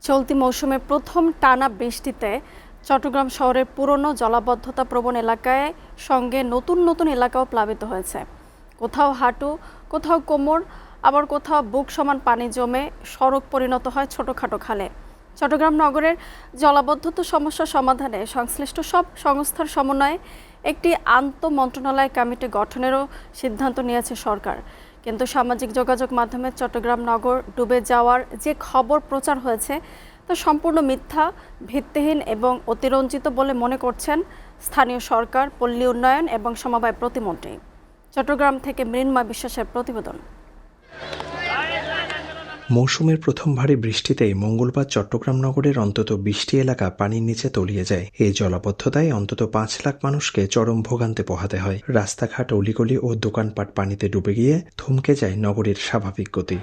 চলতি মৌসুমে প্রথম টানা বৃষ্টিতে চট্টগ্রাম শহরের পুরনো জলাবদ্ধতা প্রবণ এলাকায় সঙ্গে নতুন নতুন এলাকাও প্লাবিত হয়েছে। কোথাও হাঁটু, কোথাও কোমর, আবার কোথাও বুক সমান পানি জমে সড়ক পরিণত হয় ছোটখাটো খালে। চট্টগ্রাম নগরের জলাবদ্ধতা সমস্যা সমাধানে সংশ্লিষ্ট সব সংস্থার সমন্বয়ে একটি আন্তঃমন্ত্রণালয় কমিটি গঠনেরও সিদ্ধান্ত নিয়েছে সরকার। কিন্তু সামাজিক যোগাযোগ মাধ্যমে চট্টগ্রাম নগর ডুবে যাওয়ার যে খবর প্রচার হয়েছে তা সম্পূর্ণ মিথ্যা, ভিত্তিহীন এবং অতিরঞ্জিত বলে মনে করছেন স্থানীয় সরকার, পল্লী উন্নয়ন এবং সমবায় প্রতিমন্ত্রী। চট্টগ্রাম থেকে মৃন্ময় বিশ্বাসের প্রতিবেদন। মৌসুমের প্রথম ভারী বৃষ্টিতেই মঙ্গলবার চট্টগ্রাম নগরের অন্তত ২০টি এলাকা পানির নিচে তলিয়ে যায়। এই জলাবদ্ধতায় অন্তত ৫ লাখ মানুষকে চরম ভোগান্তি পোহাতে হয়। রাস্তাঘাট, অলিগলি ও দোকানপাট পানিতে ডুবে গিয়ে থমকে যায় নগরীর স্বাভাবিক গতি।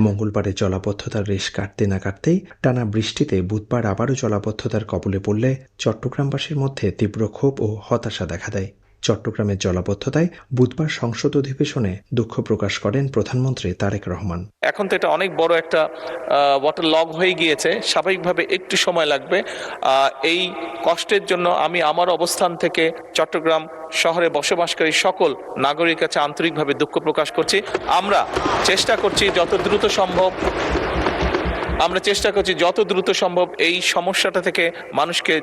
মঙ্গলবারে জলাবদ্ধতার রেশ কাটতে না কাটতেই টানা বৃষ্টিতে বুধবার আবারও জলাবদ্ধতার কবলে পড়লে চট্টগ্রামবাসীর মধ্যে তীব্র ক্ষোভ ও হতাশা দেখা দেয়। চট্টগ্রামের জলাবদ্ধতায় বুধবার সংসদ অধিবেশনে দুঃখ প্রকাশ করেন প্রধানমন্ত্রী তারেক রহমান। এখন তো এটা অনেক বড় একটা ওয়াটার লগ হয়ে গিয়েছে, স্বাভাবিকভাবে একটু সময় লাগবে। এই কষ্টের জন্য আমি আমার অবস্থান থেকে চট্টগ্রাম শহরে বসবাসকারী সকল নাগরিকের কাছে আন্তরিকভাবে দুঃখ প্রকাশ করছি। আমরা চেষ্টা করছি যত দ্রুত সম্ভব এই সমস্যাটা থেকে মানুষকে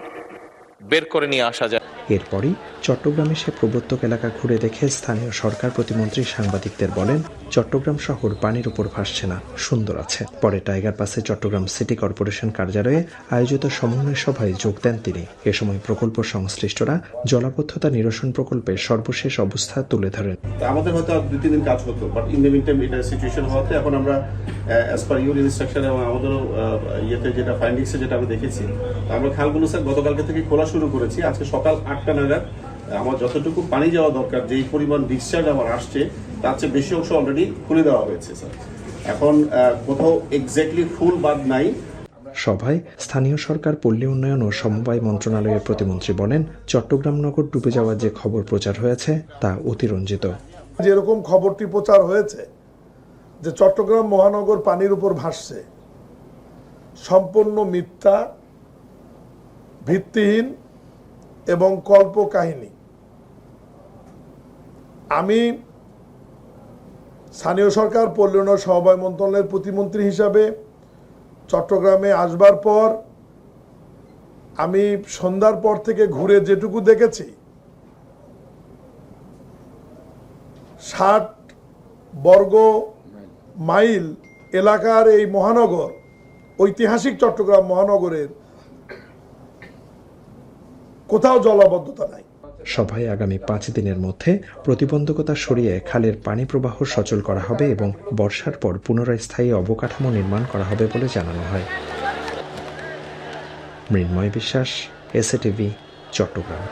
বের করে নিয়ে আসা যায়। এরপরই চট্টগ্রামে সে প্রবর্তক এলাকা ঘুরে দেখে স্থানীয় সরকার প্রতিমন্ত্রী সাংবাদিকদের বলেন, চট্টগ্রাম শহর পানির উপর ভাসছে না, সুন্দর আছে। পরে টাইগার পাসে চট্টগ্রাম সিটি কর্পোরেশন কার্যালয়ে আয়োজিত সমন্বয় সভায় যোগ দেন তিনি। এ সময় প্রকল্প সংশ্লিষ্টরা জলাবদ্ধতা নিরসন প্রকল্পের সর্বশেষ অবস্থা তুলে ধরেন। আমাদের হয়তো 2-3 দিন কাজ হতো, but in the meantime এটা সিচুয়েশন হওয়াতে এখন আমরা অ্যাজ পার ইউর ইনস্ট্রাকশন এবং আমাদেরও ইয়েতে যেটা ফাইন্ডিংসে যেটা আমি দেখেছি, আমরা খালগুলো স্যার গতকালকে থেকে খোলা শুরু করেছি। আজকে সকাল 8টা নাগাদ আমার যতটুকু পানি যাওয়া দরকার, যেই পরিমাণ ডিসচার্জ আমার আসছে তার চেয়ে বেশি অংশ অলরেডি খুলে দেওয়া হয়েছে স্যার। এখন কোথাও এক্স্যাক্টলি ফুল বাদ নাই। সভায় স্থানীয় সরকার, পল্লী উন্নয়ন ও সমবায় মন্ত্রণালয়ের প্রতিমন্ত্রী বলেন, চট্টগ্রাম নগর ডুবে যাওয়ার যে খবর প্রচার হয়েছে তা অতিরঞ্জিত। যেরকম খবরটি প্রচার হয়েছে যে চট্টগ্রাম মহানগর পানির উপর ভাসছে, সম্পূর্ণ মিথ্যা, ভিত্তিহীন এবং কল্প কাহিনী। আমি স্থানীয় সরকার, পল্লী উন্নয়ন সমবায় মন্ত্রণালয়ের প্রতিমন্ত্রী হিসাবে চট্টগ্রামে আসবার পর আমি সন্ধ্যার পর থেকে ঘুরে যেটুকু দেখেছি, 60 বর্গ মাইল এলাকার এই মহানগর, ঐতিহাসিক চট্টগ্রাম মহানগরের কোথাও জলাবদ্ধতা নাই। সভায় আগামী 5 দিনের মধ্যে প্রতিবন্ধকতা সরিয়ে খালের পানি প্রবাহ সচল করা হবে এবং বর্ষার পর পুনরায় স্থায়ী অবকাঠামো নির্মাণ করা হবে বলে জানানো হয়। মৃন্ময় বিশ্বাস, এসএটিভি, চট্টগ্রাম।